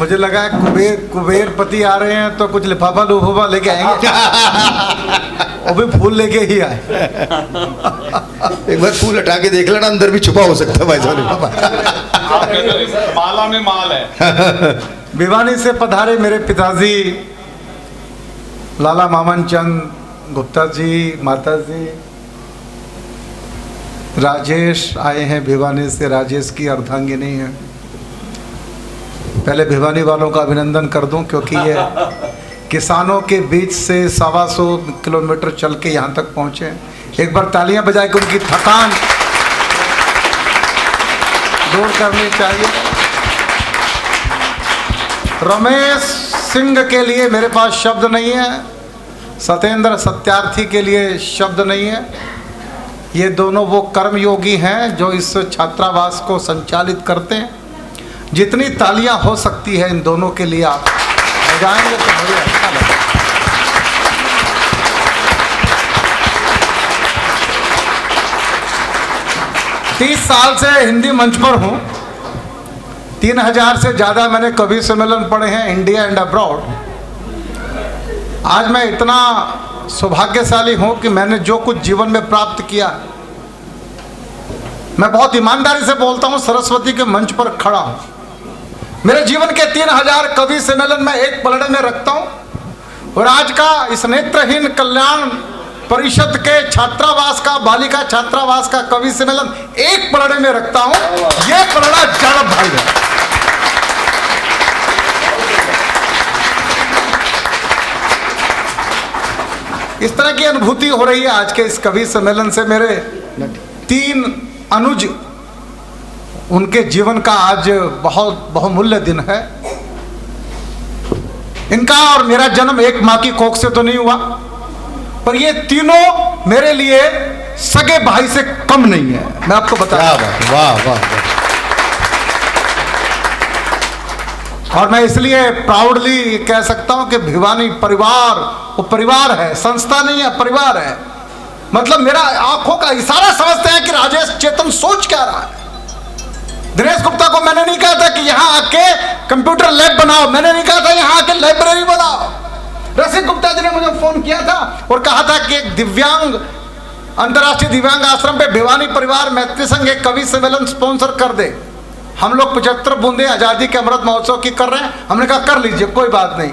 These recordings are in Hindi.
मुझे लगा कुबेर पति आ रहे हैं तो कुछ लिफाफा लुफाफा लेके आएंगे। वो भी फूल लेके ही आए। एक बार फूल हटा के देख लेना, अंदर भी छुपा हो सकता है भाई साहब। माला में माल है। भिवानी से पधारे मेरे पिताजी लाला मामन चंद गुप्ता जी, माता जी राजेश आए हैं भिवानी से। राजेश की अर्धांगिनी है। पहले भिवानी वालों का अभिनंदन कर दूं क्योंकि ये किसानों के बीच से 125 किलोमीटर चल के यहाँ तक पहुँचे। एक बार तालियां बजा के उनकी थकान दूर करनी चाहिए। रमेश सिंह के लिए मेरे पास शब्द नहीं है, सत्येंद्र सत्यार्थी के लिए शब्द नहीं है। ये दोनों वो कर्मयोगी हैं जो इस छात्रावास को संचालित करते हैं। जितनी तालियां हो सकती है इन दोनों के लिए आप बजाएंगे तो मुझे अच्छा लगेगा। 30 साल से हिंदी मंच पर हूँ। 3000 से ज़्यादा मैंने कवि सम्मेलन पढ़े हैं इंडिया एंड अब्रॉड। आज मैं इतना सौभाग्यशाली हूँ कि मैंने जो कुछ जीवन में प्राप्त किया, मैं बहुत ईमानदारी से बोलता हूँ, सरस्वती के मंच पर खड़ा हूँ। मेरे जीवन के 3000 कवि सम्मेलन में एक पलड़े में रखता हूँ और आज का इस नेत्रहीन कल्याण परिषद के छात्रावास का, बालिका छात्रावास का कवि सम्मेलन एक पलड़े में रखता हूँ। ये पलड़ा जाड़प भाई है। इस तरह की अनुभूति हो रही है आज के इस कवि सम्मेलन से। मेरे 3 अनुज, उनके जीवन का आज बहुत बहुमूल्य दिन है। इनका और मेरा जन्म एक माँ की कोख से तो नहीं हुआ, पर ये तीनों मेरे लिए सगे भाई से कम नहीं है। मैं आपको बता रहा हूं। वाह वाह। और मैं इसलिए प्राउडली कह सकता हूं कि भिवानी परिवार वो परिवार है, संस्था नहीं है, परिवार है। मतलब मेरा आंखों का इशारा समझते हैं कि राजेश चेतन सोच क्या रहा है। दिनेश गुप्ता को मैंने नहीं कहा था कि यहाँ आके कंप्यूटर लैब बनाओ, मैंने नहीं कहा था यहाँ आके लाइब्रेरी बनाओ। रसिक गुप्ता जी ने मुझे फोन किया था और कहा था कि एक दिव्यांग अंतर्राष्ट्रीय दिव्यांग आश्रम पे भिवानी परिवार मैत्री संघ एक कवि सम्मेलन स्पॉन्सर कर दे। हम लोग 75 बूंदे आजादी के अमृत महोत्सव की कर रहे हैं। हमने कहा कर लीजिए, कोई बात नहीं।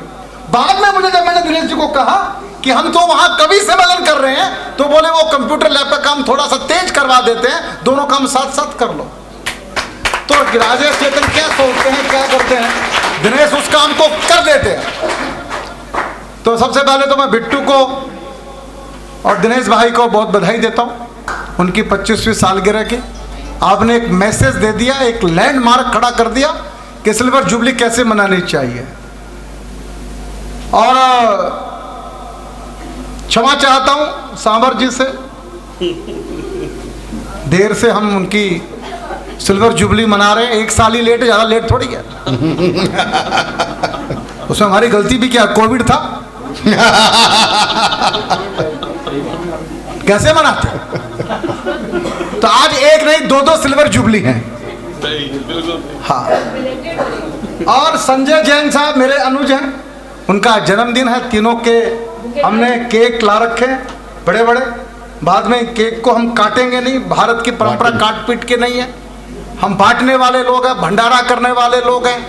बाद में मुझे जब मैंने दिनेश जी को कहा कि हम तो वहां कवि सम्मेलन कर रहे हैं, तो बोले वो कंप्यूटर लैब का काम थोड़ा सा तेज करवा देते हैं, दोनों काम साथ साथ कर लो। तो राजेश चेतन क्या सोचते हैं, क्या करते हैं, दिनेश उस काम को कर देते हैं। तो सबसे पहले तो मैं बिट्टू को और दिनेश भाई को बहुत बधाई देता हूं उनकी 25वीं सालगिरह की। आपने एक मैसेज दे दिया, एक लैंडमार्क खड़ा कर दिया कि सिल्वर जुबली कैसे मनानी चाहिए। और क्षमा चाहता हूं सांवर जी से, देर से हम उनकी सिल्वर जुबली मना रहे हैं। 1 साल ही लेट है, ज्यादा लेट थोड़ी है। उसमें हमारी गलती भी क्या, कोविड था। कैसे मनाते? तो आज एक नहीं 2-2 सिल्वर जुबली हैं। हाँ। और संजय जैन साहब मेरे अनुज हैं, उनका जन्मदिन है। तीनों के हमने केक ला रखे हैं बड़े बड़े। बाद में केक को हम काटेंगे नहीं, भारत की परंपरा काट पीट के नहीं है। हम बांटने वाले लोग हैं, भंडारा करने वाले लोग हैं,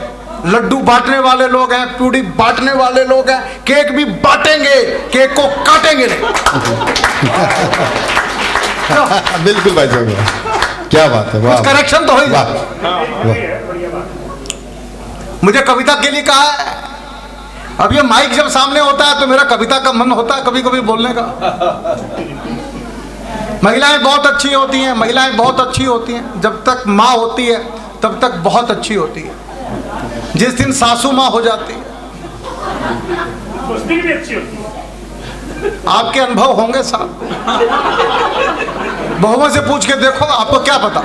लड्डू बांटने वाले लोग हैं, पूड़ी बांटने वाले लोग हैं। केक भी बांटेंगे, केक को काटेंगे नहीं। बिल्कुल भाई साहब, क्या बात है। वाह, करेक्शन तो हो ही जाए। मुझे कविता के लिए कहा है। अब ये माइक जब सामने होता है तो मेरा कविता का मन होता है कभी कभी बोलने का। महिलाएं बहुत अच्छी होती हैं, महिलाएं बहुत अच्छी होती हैं। जब तक माँ होती है तब तक बहुत अच्छी होती है। जिस दिन सासू माँ हो जाती है, उस दिन भी अच्छी होती है। आपके अनुभव होंगे साहब, बहुओं से पूछ के देखो, आपको क्या पता।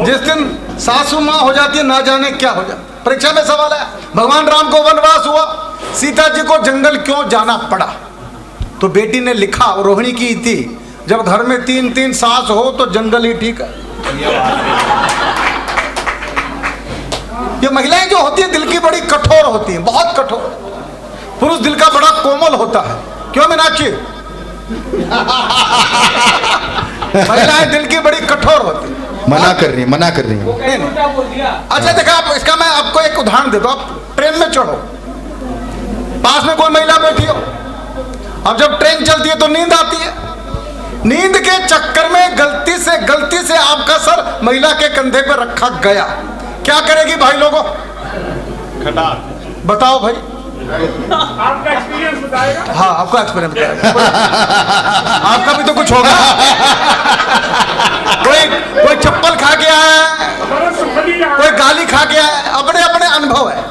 जिस दिन सासू माँ हो जाती है ना जाने क्या हो जाता। परीक्षा में सवाल है, भगवान राम को वनवास हुआ, सीता जी को जंगल क्यों जाना पड़ा? तो बेटी ने लिखा, रोहिणी की थी, जब घर में 3-3 सास हो तो जंगल ही ठीक है। ये महिलाएं जो होती है दिल की बड़ी कठोर होती हैं, बहुत कठोर। पुरुष दिल का बड़ा कोमल होता है। क्यों मीनाक्षी? महिलाएं दिल की बड़ी कठोर होती है। मना कर रही है, मना कर रही है। नहीं, नहीं। अच्छा देखा, आप इसका मैं आपको एक उदाहरण देता हूं। आप ट्रेन में चढ़ो, पास में कोई महिला बैठी हो, अब जब ट्रेन चलती है तो नींद आती है। नींद के चक्कर में गलती से आपका सर महिला के कंधे पर रखा गया, क्या करेगी भाई लोगों? खटाक। बताओ भाई। आपका एक्सपीरियंस बताएगा। हाँ, आपका एक्सपीरियंस बताएगा। आपका भी तो कुछ होगा। कोई चप्पल खा के आया है, कोई गाली खा के आया है, अपने अपने अनुभव है।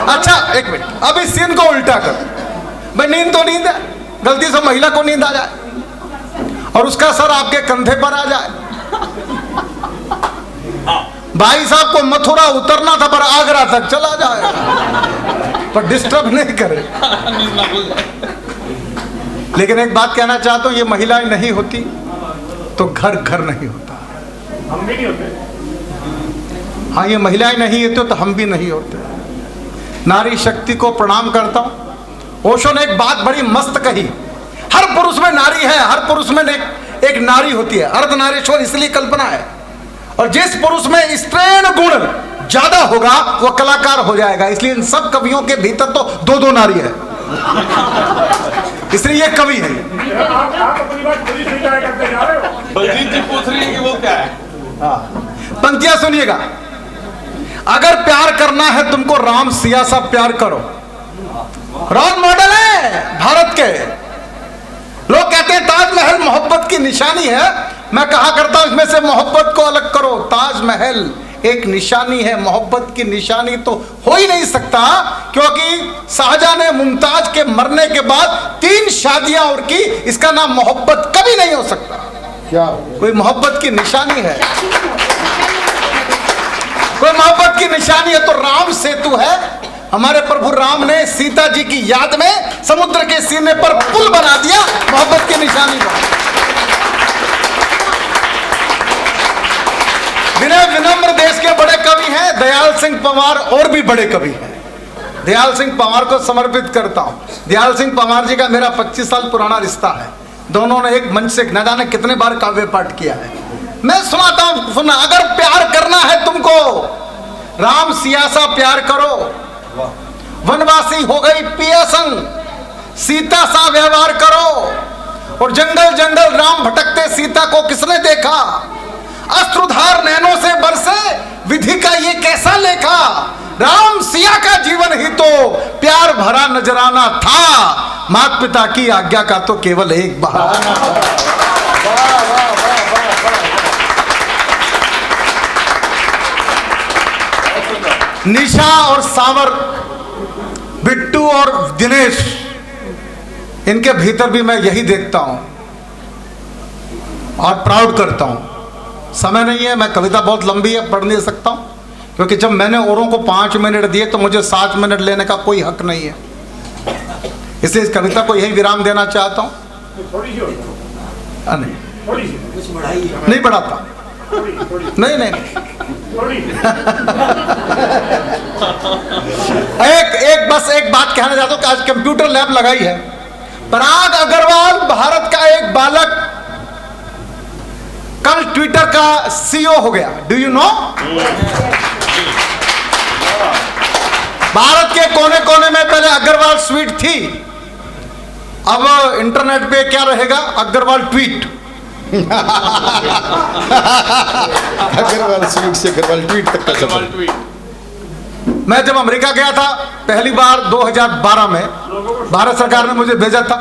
अच्छा एक मिनट, अब इस सीन को उल्टा कर। भाई नींद तो नींद है, गलती से महिला को नींद आ जाए और उसका सर आपके कंधे पर आ जाए। भाई साहब को मथुरा उतरना था पर आगरा तक चला जाए, पर डिस्टर्ब नहीं करे। लेकिन एक बात कहना चाहता हूं, ये महिलाएं नहीं होती तो घर घर नहीं होता। हम भी नहीं होते। हाँ, ये महिलाएं नहीं होती तो हम भी नहीं होते। नारी शक्ति को प्रणाम करता हूं। ओशो ने एक बात बड़ी मस्त कही, हर पुरुष में नारी है, हर पुरुष में एक नारी होती है। अर्धनारीश्वर इसलिए कल्पना है, और जिस पुरुष में स्त्रीण गुण ज्यादा होगा वो कलाकार हो जाएगा। इसलिए इन सब कवियों के भीतर तो दो दो नारी है, इसलिए ये कवि है। आप अपनी बात खुद ही स्वीकार करते जा रहे हो। बलजीत जी पूछ रही है कि वो क्या है। पंक्तियां सुनिएगा। अगर प्यार करना है तुमको राम सिया सा प्यार करो। रोल मॉडल है भारत के। लोग कहते हैं ताजमहल मोहब्बत की निशानी है, मैं कहा करता हूं इसमें से मोहब्बत को अलग करो। ताजमहल एक निशानी है, मोहब्बत की निशानी तो हो ही नहीं सकता, क्योंकि शाहजहां ने मुमताज के मरने के बाद 3 शादियां और की। इसका नाम मोहब्बत कभी नहीं हो सकता। क्या कोई मोहब्बत की निशानी है? कोई मोहब्बत की निशानी है तो राम सेतु है। हमारे प्रभु राम ने सीता जी की याद में समुद्र के सीने पर पुल बना दिया, मोहब्बत की निशानी पर। विनय विनम्र देश के बड़े कवि हैं दयाल सिंह पंवार, और भी बड़े कवि हैं। दयाल सिंह पंवार को समर्पित करता हूं। दयाल सिंह पंवार जी का मेरा 25 साल पुराना रिश्ता है। दोनों ने एक मंच से न जाने कितने बार काव्य पाठ किया है। मैं सुनाता हूं, सुना। अगर प्यार करना है तुमको राम सिया सा प्यार करो। वनवासी हो गई पिया संग, सीता सा व्यवहार करो। और जंगल जंगल राम भटकते, सीता को किसने देखा? अश्रुधार नैनों से बरसे, विधि का ये कैसा लेखा? राम सिया का जीवन ही तो प्यार भरा नजराना था, माता पिता की आज्ञा का तो केवल एक बहाना। निशा और सावर, बिट्टू और दिनेश, इनके भीतर भी मैं यही देखता हूं और प्राउड करता हूं। समय नहीं है, मैं कविता बहुत लंबी है, पढ़ नहीं सकता हूं, क्योंकि जब मैंने औरों को 5 मिनट दिए तो मुझे 7 मिनट लेने का कोई हक नहीं है। इसलिए इस कविता को यही विराम देना चाहता हूं। थोड़ी सी होता। नहीं, थोड़ी सी नहीं बढ़ाता, नहीं नहीं। एक बात कहना चाहता हूं कि आज कंप्यूटर लैब लगाई है। पराग अग्रवाल भारत का एक बालक कल ट्विटर का सीईओ हो गया। Do you know? भारत के कोने कोने में पहले अग्रवाल स्वीट थी, अब इंटरनेट पे क्या रहेगा? अग्रवाल ट्वीट। अग्रवाल स्वीट से अग्रवाल ट्वीट तक का सफर। मैं जब अमेरिका गया था पहली बार 2012 में, भारत सरकार ने मुझे भेजा था,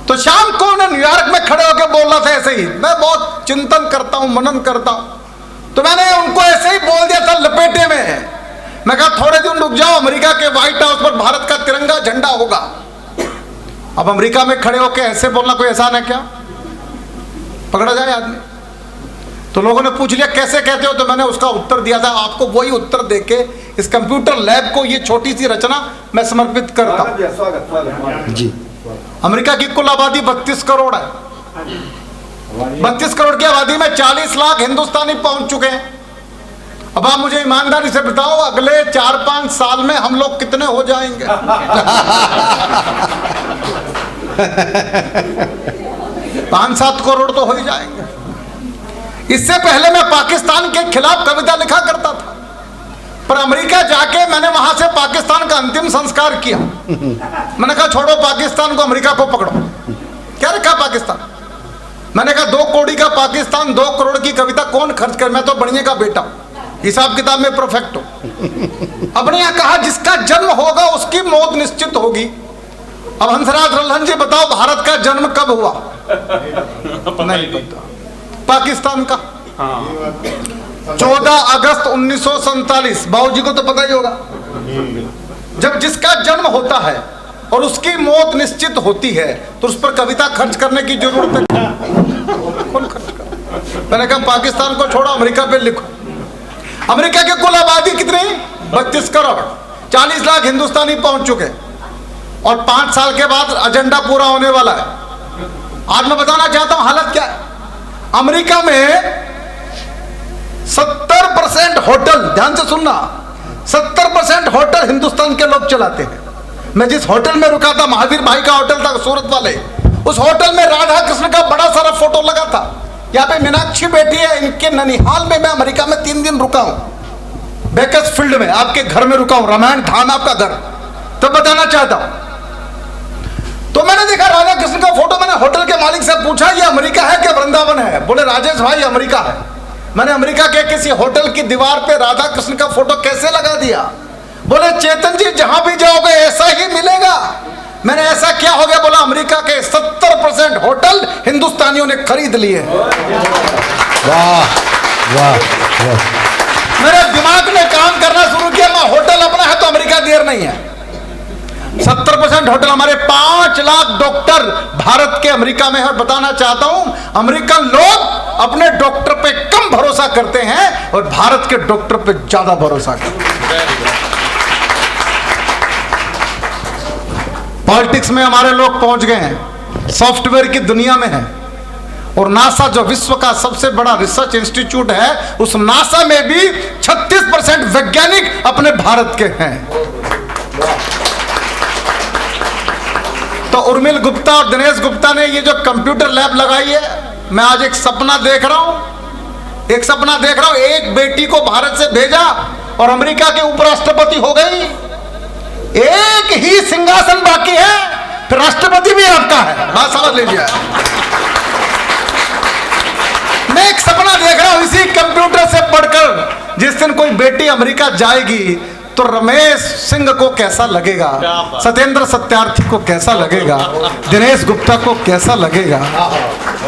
तो शाम को उन्हें न्यूयॉर्क में खड़े होकर बोल रहा था ऐसे ही। मैं बहुत चिंतन करता हूं, मनन करता हूं, तो मैंने उनको ऐसे ही बोल दिया था लपेटे में। मैं कहा थोड़े दिन रुक जाओ, अमेरिका के व्हाइट हाउस पर भारत का तिरंगा झंडा होगा। अब अमेरिका में खड़े होकर ऐसे बोलना कोई आसान है क्या? पकड़ा जाए आदमी। तो लोगों ने पूछ लिया कैसे कहते हो, तो मैंने उसका उत्तर दिया था। आपको वही उत्तर देके इस कंप्यूटर लैब को ये छोटी सी रचना मैं समर्पित करता हूं जी। अमेरिका की कुल आबादी 32 करोड़ है। 32 करोड़ की आबादी में 40 लाख हिंदुस्तानी पहुंच चुके हैं। अब आप मुझे ईमानदारी से बताओ, अगले 4-5 साल में हम लोग कितने हो जाएंगे? 5-7 करोड़ तो हो ही जाएंगे। इससे पहले मैं पाकिस्तान के खिलाफ कविता लिखा करता था, पर अमेरिका जाके मैंने वहां से पाकिस्तान का अंतिम संस्कार किया। मैंने कहा छोड़ो पाकिस्तान को, अमेरिका को पकड़ो। क्या रखा पाकिस्तान? मैंने कहा 2 कौड़ी का पाकिस्तान, 2 करोड़ की कविता कौन खर्च कर? मैं तो बढ़िया का बेटा, हिसाब किताब में परफेक्ट हो। अपने यहाँ कहा जिसका जन्म होगा उसकी मौत निश्चित होगी। अब हंसराज रल्हन जी बताओ, भारत का जन्म कब हुआ? नहीं पता। पाकिस्तान का 14 अगस्त 1947, बाबूजी को तो पता ही होगा। जब जिसका जन्म होता है और उसकी मौत निश्चित होती है तो उस पर कविता खर्च करने की जरूरत है? कौन खर्च कर? मैंने कहा पाकिस्तान को छोड़ो, अमेरिका पे लिखो। अमेरिका की कुल आबादी कितनी? 32 करोड़। 40 लाख हिंदुस्तानी पहुंच चुके और 5 साल के बाद एजेंडा पूरा होने वाला है। आज मैं बताना चाहता हूं हालत क्या है। अमेरिका में 70% होटल, ध्यान से सुनना, 70% होटल हिंदुस्तान के लोग चलाते हैं। मैं जिस होटल में रुका था, महावीर भाई का होटल था सूरत वाले, उस होटल में राधा कृष्ण का बड़ा सारा फोटो लगा था। यहाँ पे मीनाक्षी बैठी है, इनके ननिहाल में मैं अमेरिका में 3 दिन रुका हूं, बेकस फील्ड में, आपके घर में रुका हूं, रामायण धाम आपका घर। तो बताना चाहता हूं, तो मैंने देखा राधा कृष्ण का फोटो। मैंने होटल के मालिक से पूछा ये अमेरिका है कि वृंदावन है? बोले राजेश भाई अमेरिका है। मैंने अमेरिका के किसी होटल की दीवार पे राधा कृष्ण का फोटो कैसे लगा दिया? बोले चेतन जी जहां भी जाओगे ऐसा ही मिलेगा। मैंने ऐसा क्या हो गया? बोला अमेरिका के 70% होटल हिंदुस्तानियों ने खरीद लिए। वाह वाह वाह। मेरे दिमाग ने काम करना शुरू किया, मैं होटल अपना है तो अमेरिका देर नहीं है। 70% होटल हमारे 5 लाख डॉक्टर भारत के अमेरिका में है। और बताना चाहता हूं अमेरिकन लोग अपने डॉक्टर पे कम भरोसा करते हैं और भारत के डॉक्टर पे ज्यादा भरोसा करते हैं। पॉलिटिक्स में हमारे लोग पहुंच गए हैं, सॉफ्टवेयर की दुनिया में है। और नासा जो विश्व का सबसे बड़ा रिसर्च इंस्टीट्यूट है, उस नासा में भी 36% वैज्ञानिक अपने भारत के हैं। तो उर्मिल गुप्ता और दिनेश गुप्ता ने ये जो कंप्यूटर लैब लगाई है, मैं आज एक सपना देख रहा हूं, एक बेटी को भारत से भेजा और अमेरिका के उपराष्ट्रपति हो गई। एक ही सिंहासन बाकी है, फिर राष्ट्रपति भी आपका है। बात समझ लीजिए। मैं एक सपना देख रहा हूं इसी कंप्यूटर से पढ़कर, जिस दिन कोई बेटी अमेरिका जाएगी तो रमेश सिंह को कैसा लगेगा, सत्येंद्र सत्यार्थी को कैसा लगेगा, दिनेश गुप्ता को कैसा लगेगा।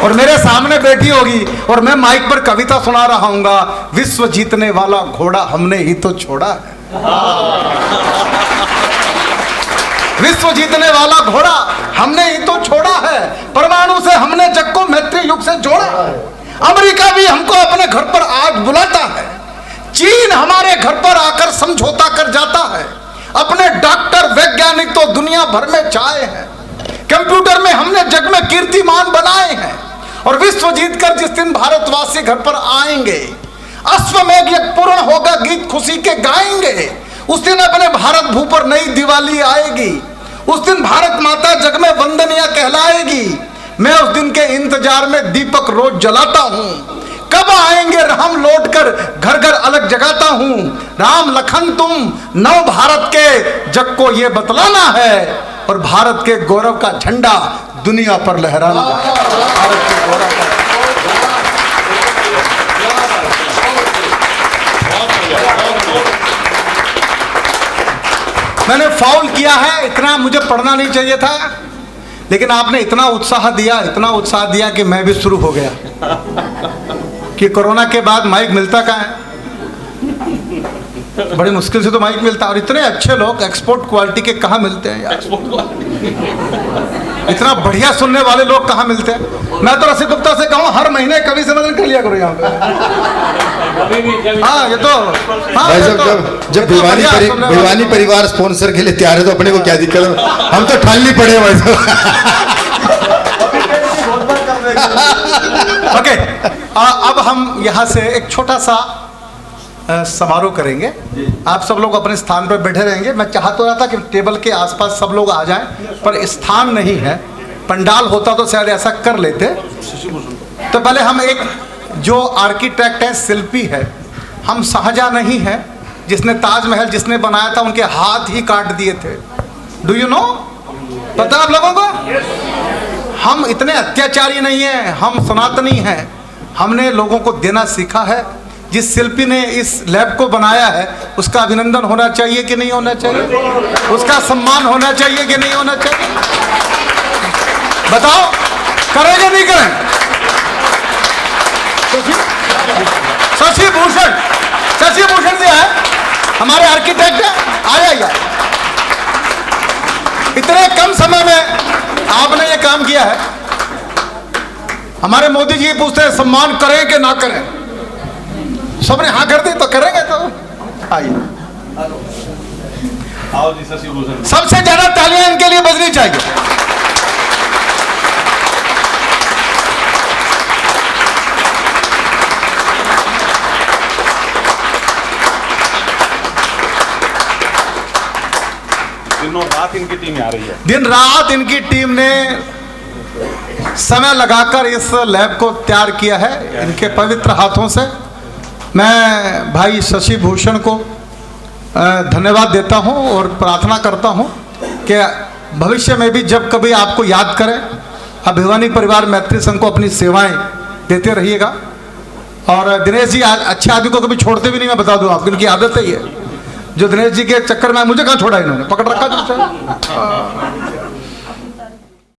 और मेरे सामने बैठी होगी और मैं माइक पर कविता सुना रहा हूंगा, विश्व जीतने वाला घोड़ा हमने ही तो छोड़ा है। विश्व जीतने वाला घोड़ा हमने ही तो छोड़ा है, परमाणु से हमने जग को मैत्री युग से जोड़ा है। अमेरिका भी हमको अपने घर पर आज बुलाता है, चीन हमारे घर पर आकर समझौता कर जाता है। अपने डॉक्टर वैज्ञानिक तो दुनिया भर में छाए हैं, कंप्यूटर में हमने जग में कीर्तिमान बनाए हैं। और विश्व जीतकर जिस दिन भारतवासी घर पर आएंगे, अश्वमेध यज्ञ पूर्ण होगा, गीत खुशी के गाएंगे, उस दिन अपने भारत भू पर नई दिवाली आएगी। उस दिन भारत माता जग में वंदनीय कहलाएगी। मैं उस दिन के इंतजार में दीपक रोज जलाता हूँ। कब आएंगे राम लौटकर, घर घर अलग जगाता हूँ। राम लखन तुम नव भारत के जग को ये बतलाना है, और भारत के गौरव का झंडा दुनिया पर लहराना है। भारत के गौरव का मैंने फाउल किया है, इतना मुझे पढ़ना नहीं चाहिए था, लेकिन आपने इतना उत्साह दिया कि मैं भी शुरू हो गया कि कोरोना के बाद माइक मिलता कहाँ है। बड़ी मुश्किल से तो माइक मिलता है, और इतने अच्छे लोग एक्सपोर्ट क्वालिटी के कहाँ मिलते हैं यार। इतना बढ़िया सुनने वाले लोग कहाँ मिलते हैं। मैं तो रसिक गुप्ता से कहूँ हर महीने कवि सम्मेलन कर लिया करो यहाँ पे। हाँ ये तो भाई साहब, जब भिवानी परिवार स्पॉन्सर के लिए तैयार है तो अपने को क्या दिक्कत है, हम तो ठालनी पड़े भाई साहब। ओके, अब हम यहाँ से एक छोटा सा समारोह करेंगे। आप सब लोग अपने स्थान पर बैठे रहेंगे। मैं चाह तो रहा था कि टेबल के आसपास सब लोग आ जाएं, पर स्थान नहीं है। पंडाल होता तो शायद ऐसा कर लेते। तो पहले हम एक जो आर्किटेक्ट है, शिल्पी है, हम शाहजहां नहीं है जिसने ताजमहल जिसने बनाया था उनके हाथ ही काट दिए थे। Do you know? पता आप लोगों को? हम इतने अत्याचारी नहीं हैं, हम सनातनी हैं। हमने लोगों को देना सीखा है। जिस शिल्पी ने इस लैब को बनाया है उसका अभिनंदन होना चाहिए कि नहीं होना चाहिए? उसका सम्मान होना चाहिए कि नहीं होना चाहिए? बताओ, करेंगे नहीं करें? शशि भूषण जी है, हमारे आर्किटेक्ट है। आया इतने कम समय में आपने ये काम किया है। हमारे मोदी जी पूछते हैं सम्मान करें कि ना करें? सबने हाँ कर दी तो करेंगे। तो आइए, आओ जी शशि भूषण। सबसे ज्यादा तालियां इनके लिए बजनी चाहिए। दिनों रात इनकी टीम आ रही है। दिन रात इनकी टीम ने समय लगाकर इस लैब को तैयार किया है। इनके पवित्र हाथों से मैं भाई शशि भूषण को धन्यवाद देता हूं और प्रार्थना करता हूं कि भविष्य में भी जब कभी आपको याद करें, अभिवानी परिवार मैत्री संघ को अपनी सेवाएं देते रहिएगा। और दिनेश जी अच्छे आदमी को कभी छोड़ते भी नहीं, मैं बता दूं आपको, इनकी आदत है ये। जो दिनेश जी के चक्कर में मुझे कहाँ छोड़ा इन्होंने, पकड़ रखा जो